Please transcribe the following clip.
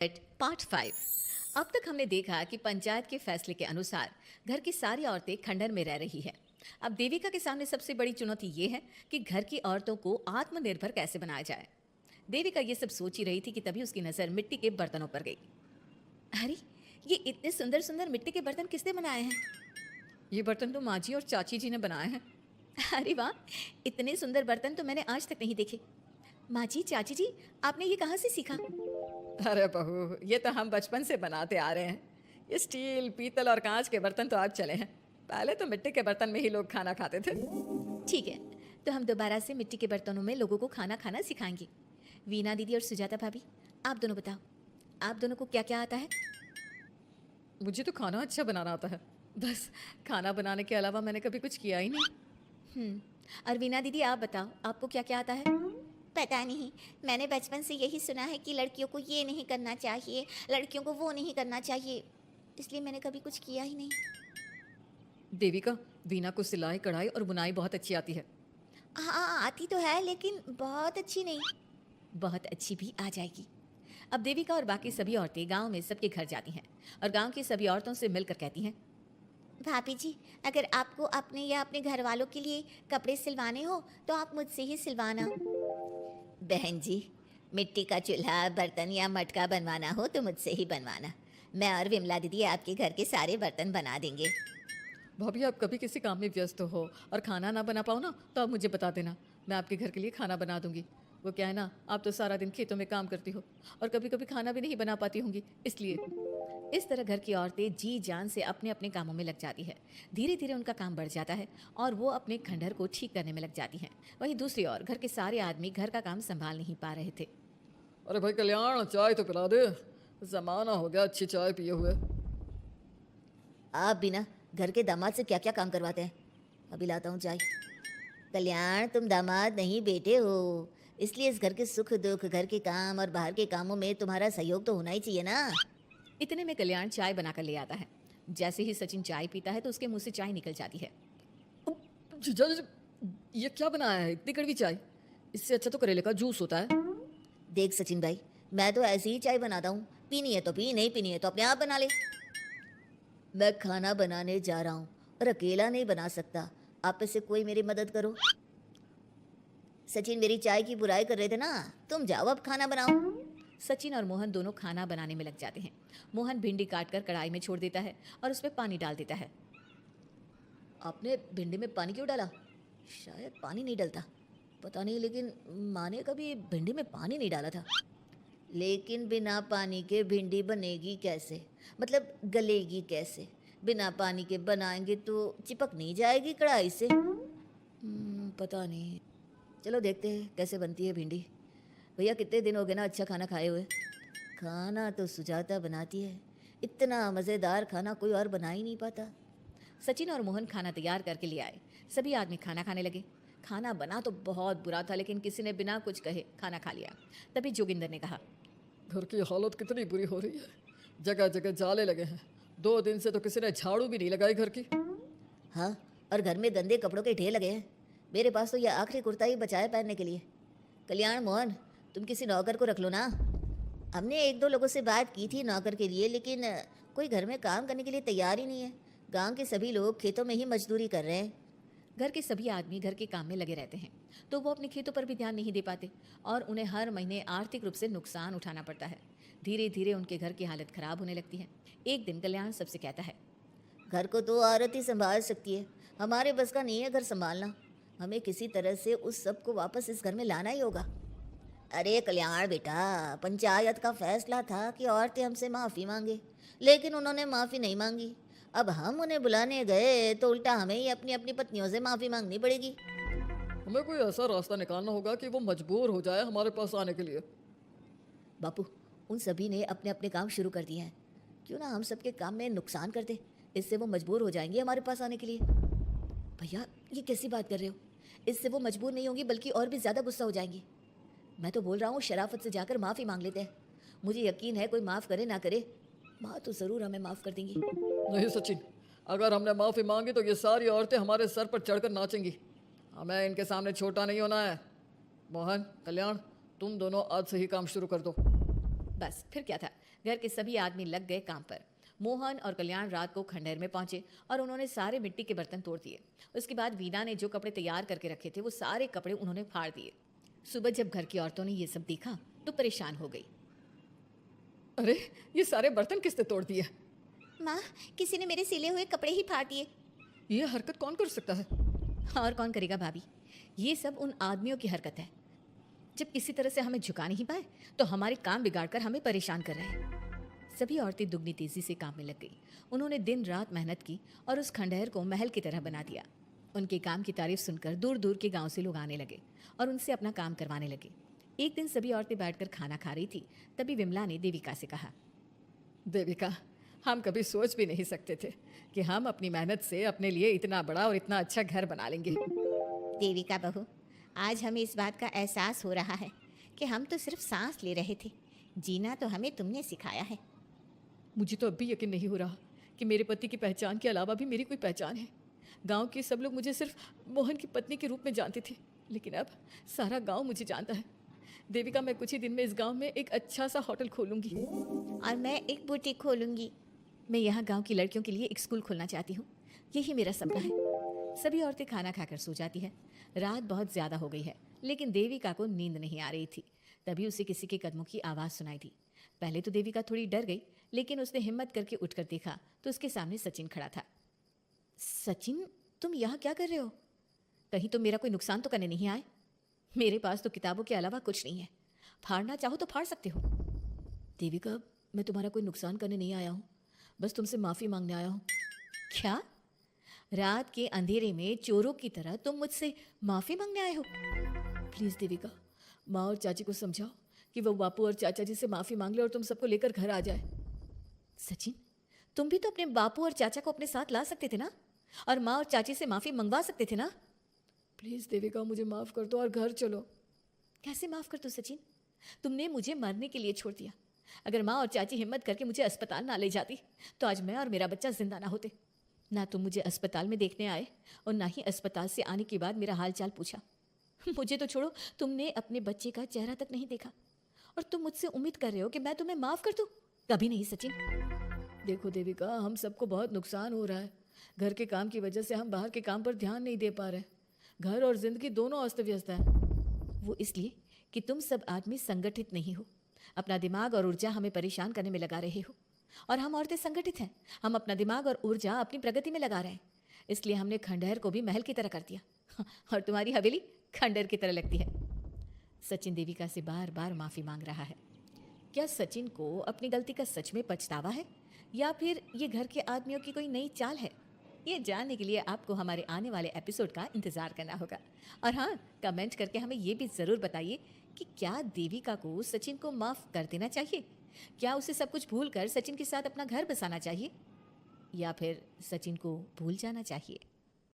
Part 5। अब तक हमने देखा कि पंचायत के फैसले के अनुसार घर की सारी औरतें खंडर में रह रही है। अब देविका के सामने सबसे बड़ी चुनौती ये है कि घर की औरतों को आत्मनिर्भर कैसे बनाया जाए। देविका ये सब सोच ही रही थी कि तभी उसकी नज़र मिट्टी के बर्तनों पर गई। अरे, ये इतने सुंदर सुंदर मिट्टी के बर्तन किसने बनाए हैं? ये बर्तन तो माँ जी और चाची जी ने बनाए हैं। अरे वाह, इतने सुंदर बर्तन तो मैंने आज तक नहीं देखे। माँ जी, चाची जी, आपने ये कहाँ से सीखा? अरे बहू, ये तो हम बचपन से बनाते आ रहे हैं। ये स्टील, पीतल और कांच के बर्तन तो आज चले हैं। पहले तो मिट्टी के बर्तन में ही लोग खाना खाते थे। ठीक है, तो हम दोबारा से मिट्टी के बर्तनों में लोगों को खाना खाना सिखाएंगे। वीना दीदी और सुजाता भाभी, आप दोनों बताओ, आप दोनों को क्या क्या आता है? मुझे तो खाना अच्छा बनाना आता है। बस खाना बनाने के अलावा मैंने कभी कुछ किया ही नहीं। और वीना दीदी, आप बताओ, आपको क्या क्या आता है? पता नहीं, मैंने बचपन से यही सुना है कि लड़कियों को ये नहीं करना चाहिए, लड़कियों को वो नहीं करना चाहिए, इसलिए मैंने कभी कुछ किया ही नहीं। देविका, वीना को सिलाई, कढ़ाई और बुनाई बहुत अच्छी आती है। हाँ, आती तो है लेकिन बहुत अच्छी नहीं। बहुत अच्छी भी आ जाएगी। अब देविका और बाकी सभी औरतें गांव में सबके घर जाती हैं और गांव की सभी औरतों से मिलकर कहती हैं, भाभी जी, अगर आपको अपने या अपने घर वालों के लिए कपड़े सिलवाने हो तो आप मुझसे ही सिलवाना। बहन जी, मिट्टी का चूल्हा, बर्तन या मटका बनवाना हो तो मुझसे ही बनवाना। मैं और विमला दीदी आपके घर के सारे बर्तन बना देंगे। भाभी, आप कभी किसी काम में व्यस्त हो और खाना ना बना पाओ ना, तो आप मुझे बता देना, मैं आपके घर के लिए खाना बना दूंगी। वो क्या है ना, आप तो सारा दिन खेतों में काम करती हो और कभी कभी खाना भी नहीं बना पाती होंगी, इसलिए। इस तरह घर की औरतें जी जान से अपने अपने कामों में लग जाती है। धीरे धीरे उनका काम बढ़ जाता है और वो अपने खंडहर को ठीक करने में लग जाती हैं। वहीं दूसरी ओर घर के सारे आदमी घर का काम संभाल नहीं पा रहे थे। अरे भाई कल्याण, चाय तो पिला दे, जमाना हो गया अच्छी चाय पिए हुए। आप बिना घर के दामाद से क्या क्या काम करवाते हैं? अभी लाता हूँ चाय। कल्याण, तुम दामाद नहीं बेटे हो, इसलिए इस घर के सुख दुख, घर के काम और बाहर के कामों में तुम्हारा सहयोग तो होना ही चाहिए ना। इतने में कल्याण चाय बनाकर ले आता है। जैसे ही सचिन चाय पीता है तो उसके मुंह से चाय निकल जाती है। जीजा जी, ये क्या बनाया है, इतनी कड़वी चाय? इससे अच्छा तो करेले का जूस होता है। देख सचिन भाई, मैं तो ऐसी ही चाय बनाता हूँ, पीनी है तो पी, नहीं पीनी है तो अपने आप बना ले। मैं खाना बनाने जा रहा हूँ और अकेला नहीं बना सकता, आप में से कोई मेरी मदद करो। सचिन मेरी चाय की बुराई कर रहे थे ना, तुम जाओ अब खाना बनाओ। सचिन और मोहन दोनों खाना बनाने में लग जाते हैं। मोहन भिंडी काटकर कढ़ाई में छोड़ देता है और उसमें पानी डाल देता है। आपने भिंडी में पानी क्यों डाला? शायद पानी नहीं डलता, पता नहीं, लेकिन माँ ने कभी भिंडी में पानी नहीं डाला था। लेकिन बिना पानी के भिंडी बनेगी कैसे, मतलब गलेगी कैसे? बिना पानी के बनाएंगे तो चिपक नहीं जाएगी कढ़ाई से? पता नहीं, चलो देखते हैं कैसे बनती है भिंडी। भैया, कितने दिन हो गए ना अच्छा खाना खाए हुए। खाना तो सुजाता बनाती है, इतना मज़ेदार खाना कोई और बना ही नहीं पाता। सचिन और मोहन खाना तैयार करके ले आए। सभी आदमी खाना खाने लगे। खाना बना तो बहुत बुरा था, लेकिन किसी ने बिना कुछ कहे खाना खा लिया। तभी जोगिंदर ने कहा, घर की हालत कितनी बुरी हो रही है, जगह जगह जाले लगे हैं। 2 दिन से तो किसी ने झाड़ू भी नहीं लगाई घर की। हाँ, और घर में गंदे कपड़ों के ढेर लगे हैं। मेरे पास तो यह आखिरी कुर्ता ही बचा है पहनने के लिए। कल्याण, मोहन, तुम किसी नौकर को रख लो ना। हमने 1-2 लोगों से बात की थी नौकर के लिए, लेकिन कोई घर में काम करने के लिए तैयार ही नहीं है। गांव के सभी लोग खेतों में ही मजदूरी कर रहे हैं। घर के सभी आदमी घर के काम में लगे रहते हैं, तो वो अपने खेतों पर भी ध्यान नहीं दे पाते और उन्हें हर महीने आर्थिक रूप से नुकसान उठाना पड़ता है। धीरे धीरे उनके घर की हालत खराब होने लगती है। एक दिन कल्याण सबसे कहता है, घर को तो औरत ही संभाल सकती है, हमारे बस का नहीं है घर संभालना। हमें किसी तरह से उस सब को वापस इस घर में लाना ही होगा। अरे कल्याण बेटा, पंचायत का फैसला था कि औरतें हमसे माफ़ी मांगे, लेकिन उन्होंने माफ़ी नहीं मांगी। अब हम उन्हें बुलाने गए तो उल्टा हमें ही अपनी अपनी पत्नियों से माफ़ी मांगनी पड़ेगी। हमें कोई ऐसा रास्ता निकालना होगा कि वो मजबूर हो जाए हमारे पास आने के लिए। बापू, उन सभी ने अपने अपने काम शुरू कर दिए हैं, क्यों ना हम सबके काम में नुकसान कर दे, इससे वो मजबूर हो जाएंगे हमारे पास आने के लिए। भैया, ये कैसी बात कर रहे हो? इससे वो मजबूर नहीं होंगी बल्कि और भी ज़्यादा गुस्सा हो जाएंगी। मैं तो बोल रहा हूँ शराफत से जाकर माफ़ी मांग लेते हैं। मुझे यकीन है कोई माफ़ करे ना करे, माँ तो ज़रूर हमें माफ़ कर देंगी। नहीं सचिन, अगर हमने माफ़ी मांगी तो ये सारी औरतें हमारे सर पर चढ़कर नाचेंगी। हमें इनके सामने छोटा नहीं होना है। मोहन, कल्याण, तुम दोनों आज से ही काम शुरू कर दो। बस फिर क्या था, घर के सभी आदमी लग गए काम पर। मोहन और कल्याण रात को खंडहर में पहुंचे और उन्होंने सारे मिट्टी के बर्तन तोड़ दिए। उसके बाद वीना ने जो कपड़े तैयार करके रखे थे वो सारे कपड़े उन्होंने फाड़ दिए। सुबह जब घर की औरतों ने ये सब देखा तो परेशान हो गई। अरे, ये सारे बर्तन किसने तोड़ दिए? माँ, किसी ने मेरे सिले हुए कपड़े ही फाड़ दिए। ये हरकत कौन कर सकता है? और कौन करेगा भाभी, ये सब उन आदमियों की हरकत है। जब किसी तरह से हमें झुका नहीं पाए तो हमारे काम बिगाड़कर हमें परेशान कर रहे हैं। सभी औरतें दुगनी तेजी से काम में लग गई। उन्होंने दिन रात मेहनत की और उस खंडहर को महल की तरह बना दिया। उनके काम की तारीफ सुनकर दूर दूर के गांव से लोग आने लगे और उनसे अपना काम करवाने लगे। एक दिन सभी औरतें बैठकर खाना खा रही थी, तभी विमला ने देविका से कहा, देविका, हम कभी सोच भी नहीं सकते थे कि हम अपनी मेहनत से अपने लिए इतना बड़ा और इतना अच्छा घर बना लेंगे। देविका बहू, आज हमें इस बात का एहसास हो रहा है कि हम तो सिर्फ सांस ले रहे थे, जीना तो हमें तुमने सिखाया है। मुझे तो अब भी यकीन नहीं हो रहा कि मेरे पति की पहचान के अलावा भी मेरी कोई पहचान है। गांव के सब लोग मुझे सिर्फ मोहन की पत्नी के रूप में जानते थे, लेकिन अब सारा गांव मुझे जानता है। देविका, मैं कुछ ही दिन में इस गांव में एक अच्छा सा होटल खोलूंगी और मैं एक बुटीक खोलूंगी। मैं यहाँ गांव की लड़कियों के लिए एक स्कूल खोलना चाहती हूँ। यही मेरा सपना है। सभी औरतें खाना खाकर सो जाती है। रात बहुत ज़्यादा हो गई है, लेकिन देविका को नींद नहीं आ रही थी। तभी उसे किसी के कदमों की आवाज़ सुनाई दी। पहले तो देविका थोड़ी डर गई, लेकिन उसने हिम्मत करके उठकर देखा तो उसके सामने सचिन खड़ा था। सचिन, तुम यहाँ क्या कर रहे हो? कहीं तुम मेरा कोई नुकसान तो करने नहीं आए? मेरे पास तो किताबों के अलावा कुछ नहीं है। फाड़ना चाहो तो फाड़ सकते हो। देविका, मैं तुम्हारा कोई नुकसान करने नहीं आया हूँ, बस तुमसे माफ़ी मांगने आया हूँ। क्या? रात के अंधेरे में चोरों की तरह तुम मुझसे माफ़ी मांगने आए हो? प्लीज़ देविका, माँ और चाची को समझाओ कि वो बापू और चाचा जी से माफ़ी मांग ले और तुम सबको लेकर घर आ जाए। सचिन, तुम भी तो अपने बापू और चाचा को अपने साथ ला सकते थे ना, और माँ और चाची से माफ़ी मंगवा सकते थे ना। प्लीज़ देविका, मुझे माफ़ कर दो और घर चलो। कैसे माफ़ कर दो सचिन? तुमने मुझे मरने के लिए छोड़ दिया। अगर माँ और चाची हिम्मत करके मुझे अस्पताल ना ले जाती तो आज मैं और मेरा बच्चा जिंदा ना होते। ना तुम मुझे अस्पताल में देखने आए और ना ही अस्पताल से आने के बाद मेरा हाल चाल पूछा। मुझे तो छोड़ो, तुमने अपने बच्चे का चेहरा तक नहीं देखा और तुम मुझसे उम्मीद कर रहे हो कि मैं तुम्हें माफ़ कर दूँ? कभी नहीं सचिन। देखो देविका, हम सबको बहुत नुकसान हो रहा है। घर के काम की वजह से हम बाहर के काम पर ध्यान नहीं दे पा रहे। घर और जिंदगी दोनों अस्त व्यस्त है। वो इसलिए कि तुम सब आदमी संगठित नहीं हो। अपना दिमाग और ऊर्जा हमें परेशान करने में लगा रहे हो, और हम औरतें संगठित हैं। हम अपना दिमाग और ऊर्जा अपनी प्रगति में लगा रहे हैं। इसलिए हमने खंडहर को भी महल की तरह कर दिया और तुम्हारी हवेली खंडहर की तरह लगती है। सचिन देविका से बार बार माफ़ी मांग रहा है। क्या सचिन को अपनी गलती का सच में पछतावा है, या फिर ये घर के आदमियों की कोई नई चाल है? ये जानने के लिए आपको हमारे आने वाले एपिसोड का इंतज़ार करना होगा। और हाँ, कमेंट करके हमें ये भी ज़रूर बताइए कि क्या देविका को सचिन को माफ़ कर देना चाहिए? क्या उसे सब कुछ भूलकर सचिन के साथ अपना घर बसाना चाहिए, या फिर सचिन को भूल जाना चाहिए?